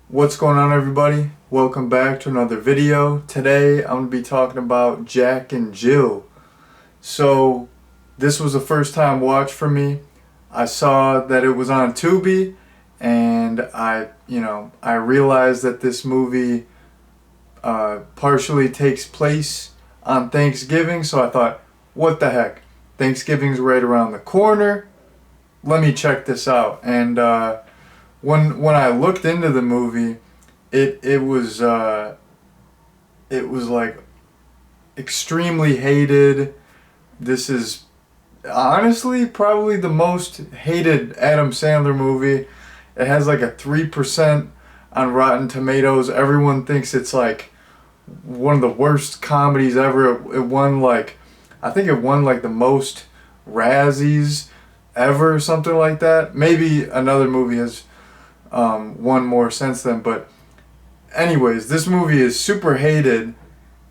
What's going on, everybody? Welcome back to another video. Today I'm going to be talking about Jack and Jill. So this was a first time watch for me. I saw that it was on Tubi, and I realized that this movie partially takes place on Thanksgiving, so I thought, what the heck? Thanksgiving's right around the corner. Let me check this out. And when I looked into the movie, it was like extremely hated. This is honestly probably the most hated Adam Sandler movie. It has like a 3% on Rotten Tomatoes. Everyone thinks it's like one of the worst comedies ever. It won like, I think it won like the most Razzies ever, something like that. Maybe another movie has won more since then, but anyways, this movie is super hated,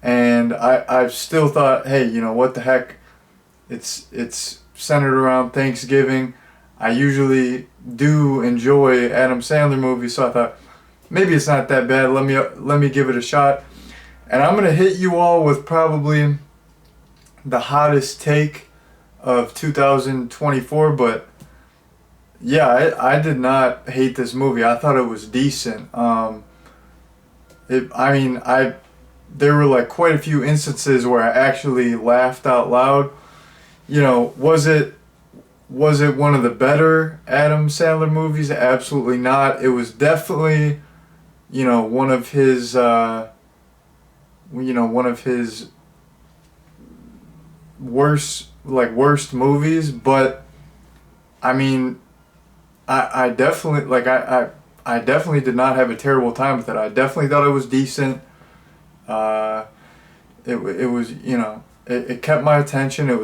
and I've still thought, hey, you know what the heck? It's centered around Thanksgiving. I usually do enjoy Adam Sandler movies, so I thought maybe it's not that bad. Let me give it a shot. And I'm gonna hit you all with probably the hottest take of 2024, but yeah, I did not hate this movie. I thought it was decent. I mean, there were like quite a few instances where I actually laughed out loud. You know, was it one of the better Adam Sandler movies? Absolutely not. It was definitely, one of his one of his worst movies, but I mean, I definitely I definitely did not have a terrible time with it. I definitely thought it was decent. Uh, it was, it kept my attention. It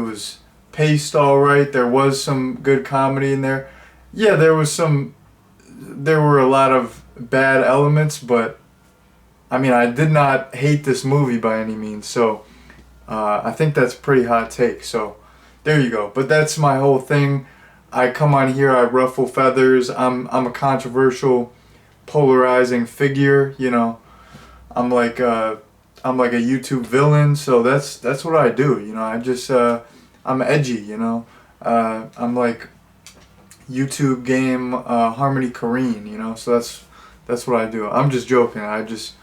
was paced all right. There was some good comedy in there. Yeah, there were a lot of bad elements, but I mean, I did not hate this movie by any means. So I think that's a pretty hot take. So there you go. But that's my whole thing. I come on here, I ruffle feathers. I'm a controversial, polarizing figure. I'm like a YouTube villain. So that's what I do. I'm edgy. I'm like YouTube game Harmony Korine. So that's what I do. I'm just joking. I just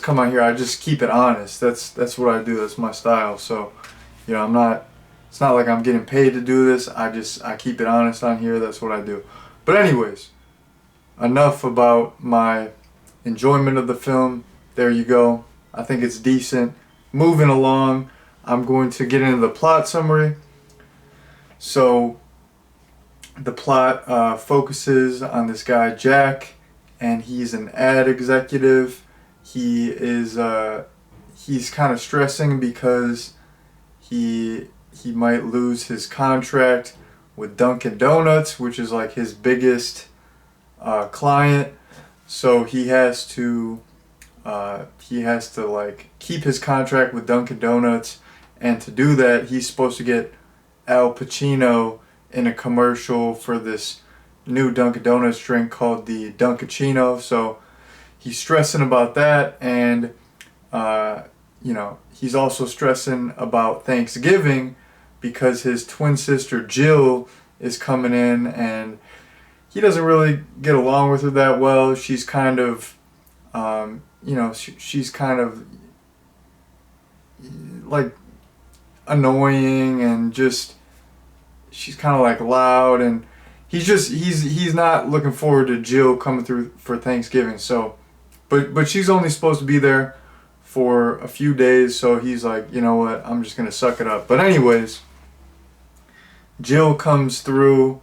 come on here. I just keep it honest. That's what I do. That's my style. So I'm not. It's not like I'm getting paid to do this. I keep it honest on here. That's what I do. But anyways, enough about my enjoyment of the film. There you go. I think it's decent. Moving along, I'm going to get into the plot summary. So the plot focuses on this guy Jack, and he's an ad executive. He's kind of stressing because he might lose his contract with Dunkin' Donuts, which is like his biggest client. So he has to like keep his contract with Dunkin' Donuts, and to do that, he's supposed to get Al Pacino in a commercial for this new Dunkin' Donuts drink called the Dunkachino. So he's stressing about that, and he's also stressing about Thanksgiving because his twin sister Jill is coming in, and he doesn't really get along with her that well. She's kind of, she's kind of like annoying, and just she's kind of like loud, and he's not looking forward to Jill coming through for Thanksgiving. So, but she's only supposed to be there for a few days, so he's like, you know what, I'm just gonna suck it up. But anyways, Jill comes through,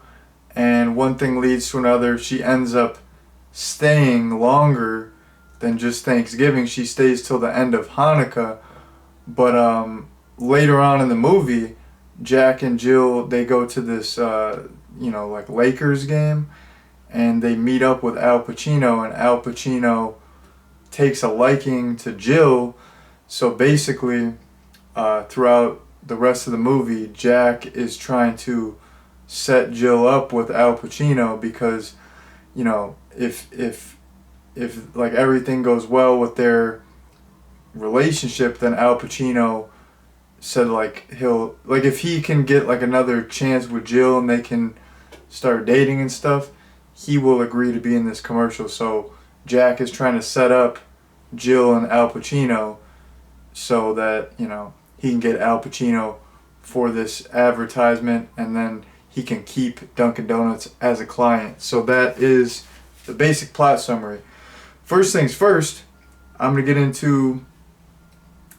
and one thing leads to another. She ends up staying longer than just Thanksgiving. She stays till the end of Hanukkah. But later on in the movie, Jack and Jill, they go to this like Lakers game, and they meet up with Al Pacino, and Al Pacino takes a liking to Jill. So basically, throughout the rest of the movie, Jack is trying to set Jill up with Al Pacino because, if if like everything goes well with their relationship, then Al Pacino said like he'll like if he can get like another chance with Jill and they can start dating and stuff, he will agree to be in this commercial. So Jack is trying to set up Jill and Al Pacino so that, you know, he can get Al Pacino for this advertisement, and then he can keep Dunkin' Donuts as a client. So that is the basic plot summary. First things first, I'm going to get into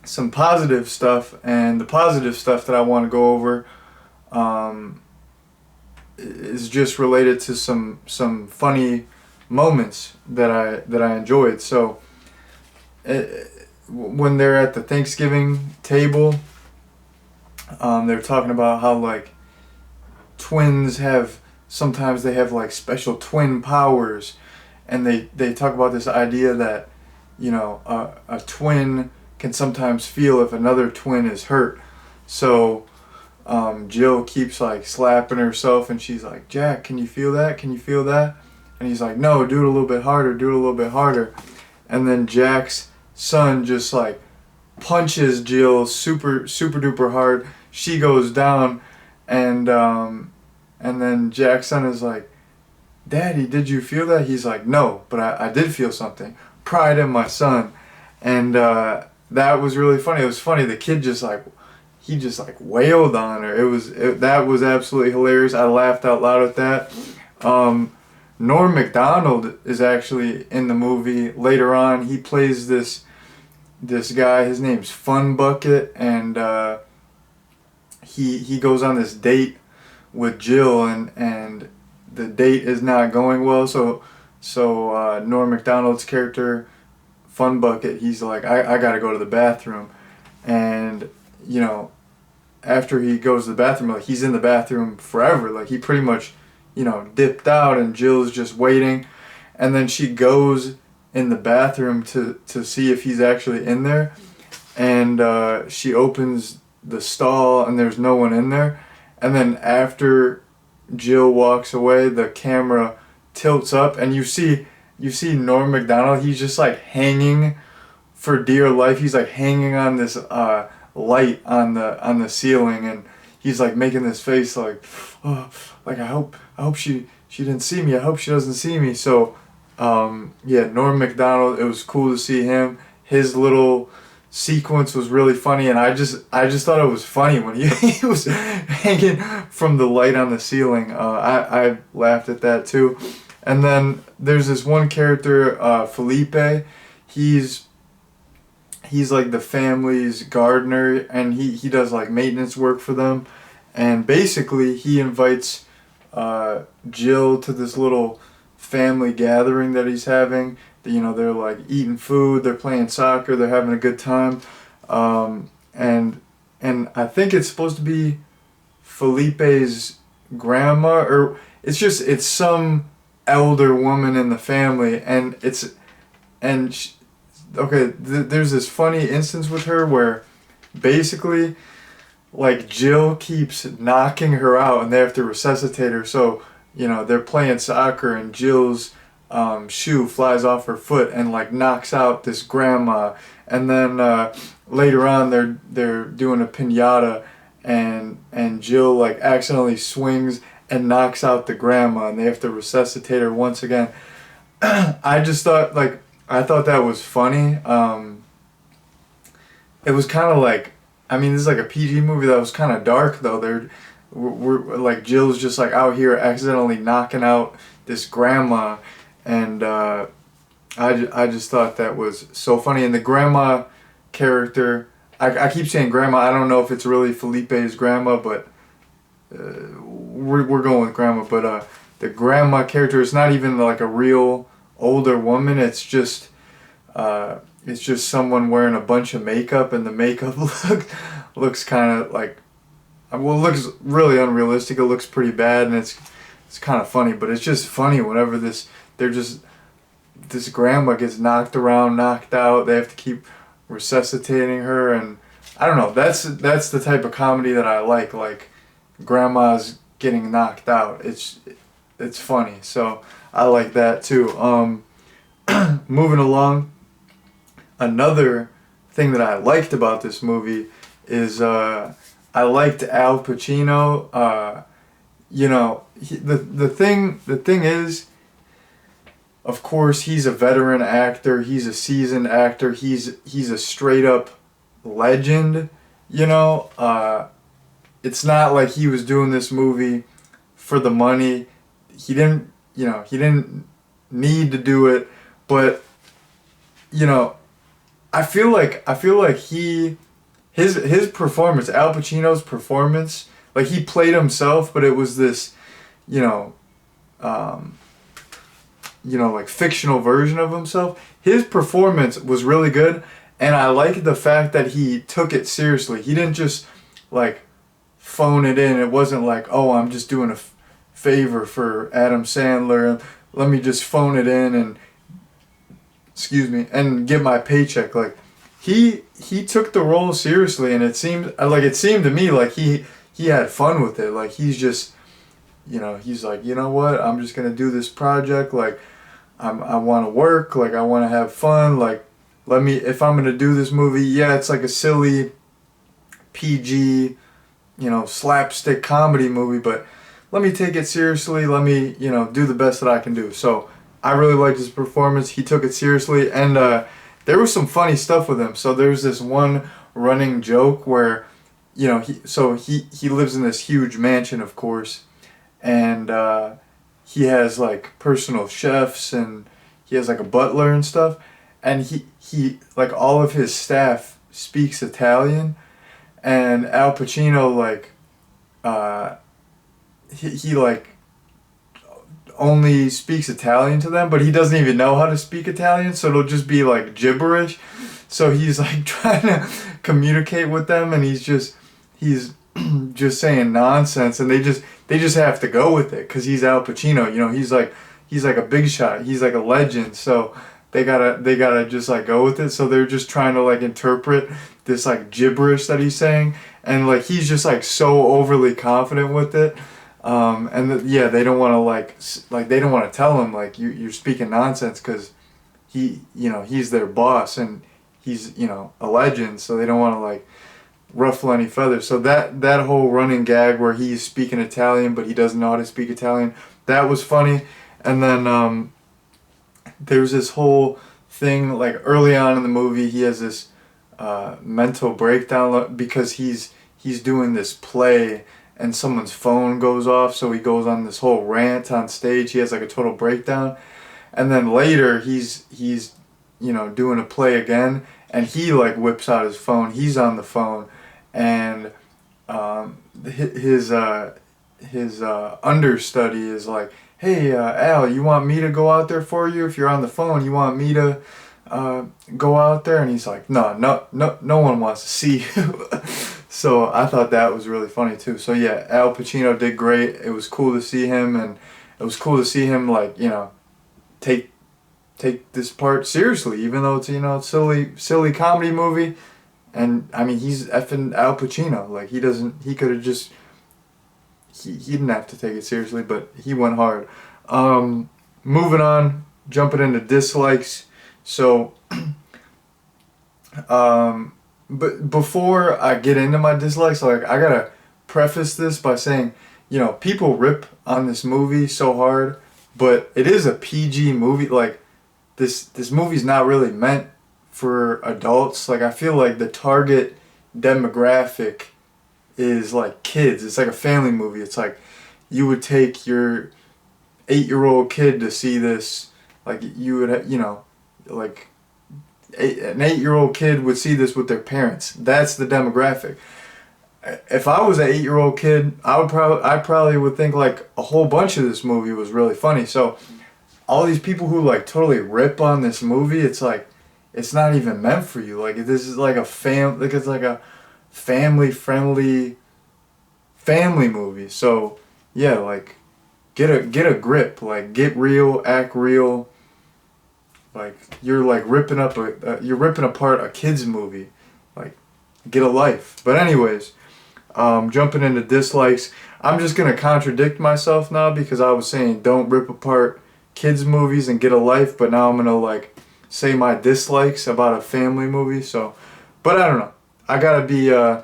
some positive stuff, and the positive stuff that I want to go over is just related to some funny moments that I enjoyed. So when they're at the Thanksgiving table, they're talking about how like twins have sometimes they have like special twin powers, and they talk about this idea that, you know, a twin can sometimes feel if another twin is hurt. So Jill keeps like slapping herself, and she's like, Jack, can you feel that? Can you feel that? And he's like, no, do it a little bit harder, do it a little bit harder. And then Jack's son just like punches Jill super duper hard. She goes down, and then Jack's son is like, Daddy, did you feel that? He's like, no, but I did feel something. Pride in my son. And that was really funny. It was funny. The kid just like, he just like wailed on her. That was absolutely hilarious. I laughed out loud at that. Norm Macdonald is actually in the movie later on. He plays this guy. His name's Fun Bucket, and he goes on this date with Jill, and the date is not going well. So Norm Macdonald's character, Fun Bucket, he's like, I gotta go to the bathroom, and you know, after he goes to the bathroom, like he's in the bathroom forever. Like he pretty much, you know, dipped out, and Jill's just waiting, and then she goes in the bathroom to see if he's actually in there, and she opens the stall, and there's no one in there, and then after Jill walks away, the camera tilts up, and you see Norm Macdonald. He's just like hanging for dear life. He's like hanging on this light on the ceiling, and he's like making this face like, oh, like I hope she didn't see me. I hope she doesn't see me. So yeah, Norm Macdonald. It was cool to see him. His little sequence was really funny, and I just thought it was funny when he was hanging from the light on the ceiling. I laughed at that too. And then there's this one character, Felipe. He's like the family's gardener, and he does like maintenance work for them. And basically he invites Jill to this little family gathering that he's having. You know, they're like eating food, they're playing soccer, they're having a good time. And I think it's supposed to be Felipe's grandma, or it's some elder woman in the family, and there's this funny instance with her where basically like Jill keeps knocking her out, and they have to resuscitate her. So, you know, they're playing soccer, and Jill's shoe flies off her foot and like knocks out this grandma, and then later on they're doing a piñata, and Jill like accidentally swings and knocks out the grandma, and they have to resuscitate her once again. I thought that was funny. It was kind of like, I mean, this is like a PG movie that was kind of dark though. We're like, Jill's just like out here accidentally knocking out this grandma, and I just thought that was so funny. And the grandma character, I keep saying grandma. I don't know if it's really Felipe's grandma, but we're going with grandma. But the grandma character is not even like a real older woman. It's just someone wearing a bunch of makeup, and the makeup looks kind of like, well, it looks really unrealistic. It looks pretty bad, and it's kind of funny. But it's just funny whenever this grandma gets knocked around, knocked out. They have to keep resuscitating her, and I don't know. That's the type of comedy that I like grandmas getting knocked out. It's funny, so I like that too. moving along, another thing that I liked about this movie is I liked Al Pacino. The thing is, of course, he's a veteran actor. He's a seasoned actor. He's a straight up legend. It's not like he was doing this movie for the money. He didn't need to do it, but you know, I feel like his performance, Al Pacino's performance, like he played himself, but it was this, you know, um, like fictional version of himself. His performance was really good, and I like the fact that he took it seriously. He didn't just like phone it in. It wasn't like, oh, I'm just doing a favor for Adam Sandler. Let me just phone it in and get my paycheck. Like he took the role seriously, and it seemed to me like he had fun with it. Like he's like, you know what? I'm just gonna do this project. Like I want to work. Like I want to have fun. Like if I'm gonna do this movie, yeah, it's like a silly PG, slapstick comedy movie, but let me take it seriously. Let me, do the best that I can do. So I really liked his performance. He took it seriously, and there was some funny stuff with him. So there's this one running joke where, he lives in this huge mansion, of course, and he has like personal chefs, and he has like a butler and stuff, and he like all of his staff speaks Italian, and Al Pacino like he like only speaks Italian to them, but he doesn't even know how to speak Italian, so it'll just be like gibberish. So he's like trying to communicate with them, and he's just saying nonsense, and they just have to go with it because he's Al Pacino. He's like a big shot. He's like a legend. So they gotta just like go with it. So they're just trying to like interpret this like gibberish that he's saying, and like he's just like so overly confident with it. They don't want to they don't want to tell him like you're speaking nonsense because he's their boss, and he's a legend, so they don't want to like ruffle any feathers. So that whole running gag where he's speaking Italian but he doesn't know how to speak Italian, that was funny. And then there's this whole thing like early on in the movie, he has this mental breakdown because he's doing this play and someone's phone goes off, so he goes on this whole rant on stage. He has like a total breakdown, and then later he's doing a play again, and he like whips out his phone. He's on the phone, and his understudy is like, hey, Al, you want me to go out there for you? If you're on the phone, you want me to go out there? And he's like, no one wants to see you. So I thought that was really funny too. So yeah, Al Pacino did great. It was cool to see him, and it was cool to see him like take this part seriously, even though it's silly comedy movie. And I mean, he's effing Al Pacino. Like he could have just he didn't have to take it seriously, but he went hard. Moving on, jumping into dislikes. So but before I get into my dislikes, like I gotta preface this by saying, people rip on this movie so hard, but it is a PG movie. Like this movie's not really meant for adults. Like I feel like the target demographic is like kids. It's like a family movie. It's like you would take your 8-year-old kid to see this. Like you would, like an 8-year-old kid would see this with their parents. That's the demographic. If I was an 8-year-old kid, I probably would think like a whole bunch of this movie was really funny. So all these people who like totally rip on this movie, it's like it's not even meant for you. Like this is like it's like a family friendly family movie. So yeah, like get a grip. Like get real, act real. Like you're like ripping apart a kids movie. Like get a life. But anyways, jumping into dislikes, I'm just gonna contradict myself now because I was saying don't rip apart kids movies and get a life, but now I'm gonna like say my dislikes about a family movie. So, but I don't know. I gotta be I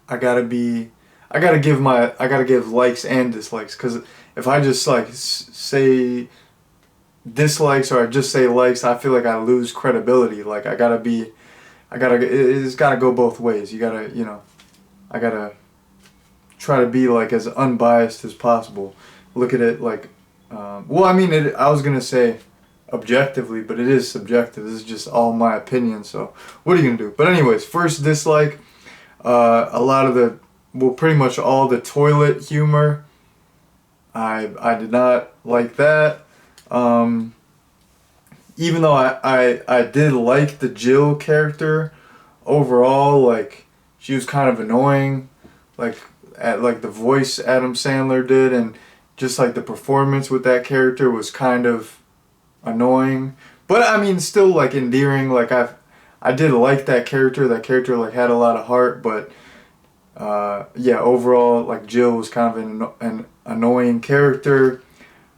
gotta be I gotta give likes and dislikes, because if I just like say dislikes or I just say likes, I feel like I lose credibility. Like it's gotta go both ways. You gotta, I gotta try to be like as unbiased as possible. Look at it like, well, I mean, I was gonna say objectively, but it is subjective. This is just all my opinion. So what are you gonna do? But anyways, first dislike, a lot of well, pretty much all the toilet humor. I did not like that. Even though I did like the Jill character overall, like she was kind of annoying, like like the voice Adam Sandler did, and just like the performance with that character was kind of annoying. But I mean, still like endearing. Like I did like that character. That character like had a lot of heart, but yeah, overall, like Jill was kind of an annoying character.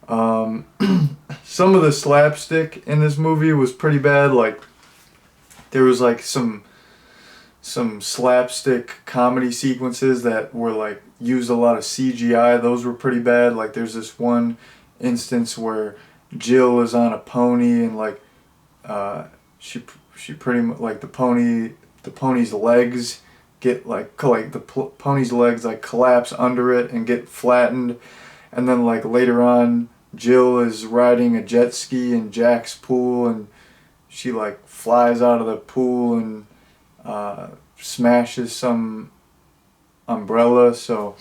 Some of the slapstick in this movie was pretty bad. Like there was like some slapstick comedy sequences that were like used a lot of CGI. Those were pretty bad. Like there's this one instance where Jill is on a pony and like she pretty much like the pony's legs get like the pony's legs like collapse under it and get flattened, and then like later on Jill is riding a jet ski in Jack's pool and she like flies out of the pool and smashes some umbrella. So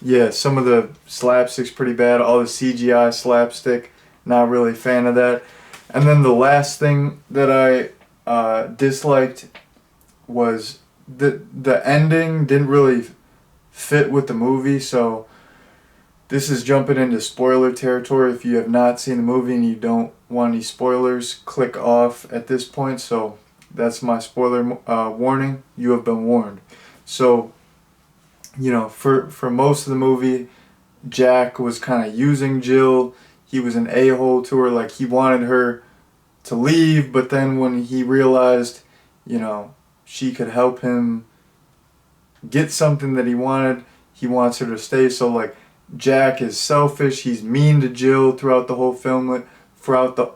yeah, some of the slapstick's pretty bad. All the CGI slapstick, not really a fan of that. And then the last thing that I disliked was the ending didn't really fit with the movie. So this is jumping into spoiler territory. If you have not seen the movie and you don't want any spoilers, click off at this point. So that's my spoiler warning. You have been warned. So, for most of the movie, Jack was kind of using Jill. He was an a-hole to her. Like he wanted her to leave, but then when he realized, she could help him get something that he wanted, he wants her to stay. So like Jack is selfish. He's mean to Jill throughout the whole film. Throughout the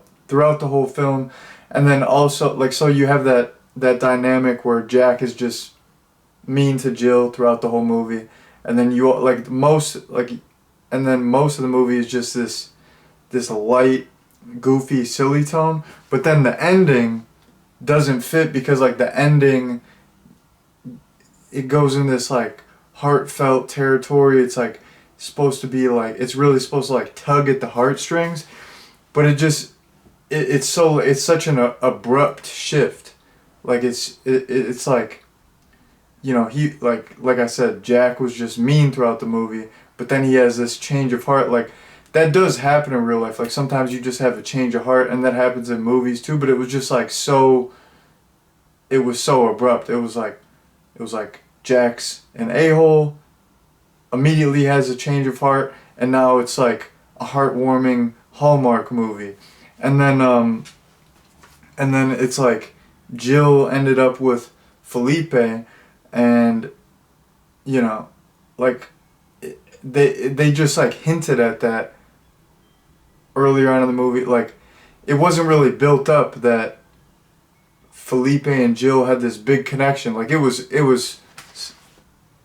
whole film, and then also like so you have that dynamic where Jack is just mean to Jill throughout the whole movie, and then and then most of the movie is just this light, goofy, silly tone. But then the ending doesn't fit because like the ending, it goes in this like heartfelt territory. It's like supposed to be like it's really supposed to like tug at the heartstrings, but it's such an abrupt shift. Like it's like, he like I said, Jack was just mean throughout the movie, but then he has this change of heart. Like that does happen in real life. Like sometimes you just have a change of heart, and that happens in movies too. But it was just like it was so abrupt. It was like Jack's an a-hole, immediately has a change of heart, and now it's like a heartwarming Hallmark movie. And then it's like Jill ended up with Felipe, and like they just like hinted at that earlier on in the movie. Like it wasn't really built up that Felipe and Jill had this big connection. Like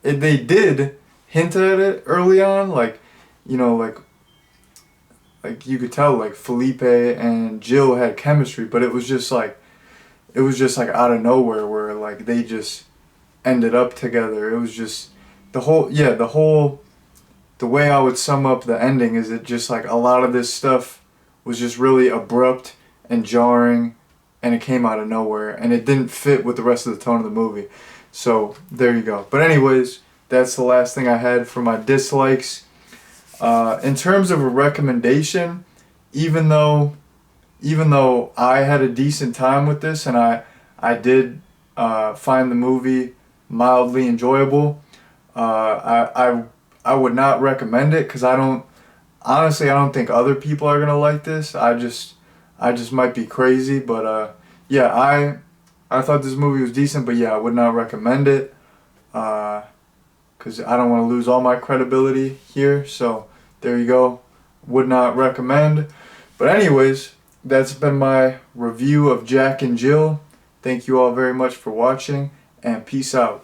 they did hint at it early on, like like you could tell like Felipe and Jill had chemistry, but it was just like out of nowhere where like they just ended up together. It was just the way I would sum up the ending is it just like a lot of this stuff was just really abrupt and jarring, and it came out of nowhere, and it didn't fit with the rest of the tone of the movie. So there you go. But anyways, that's the last thing I had for my dislikes. In terms of a recommendation, even though I had a decent time with this and I did find the movie mildly enjoyable, I would not recommend it because I honestly, I don't think other people are gonna like this. I just might be crazy, but yeah, I thought this movie was decent, but yeah, I would not recommend it. Because I don't want to lose all my credibility here. So there you go. Would not recommend. But anyways, that's been my review of Jack and Jill. Thank you all very much for watching, and peace out.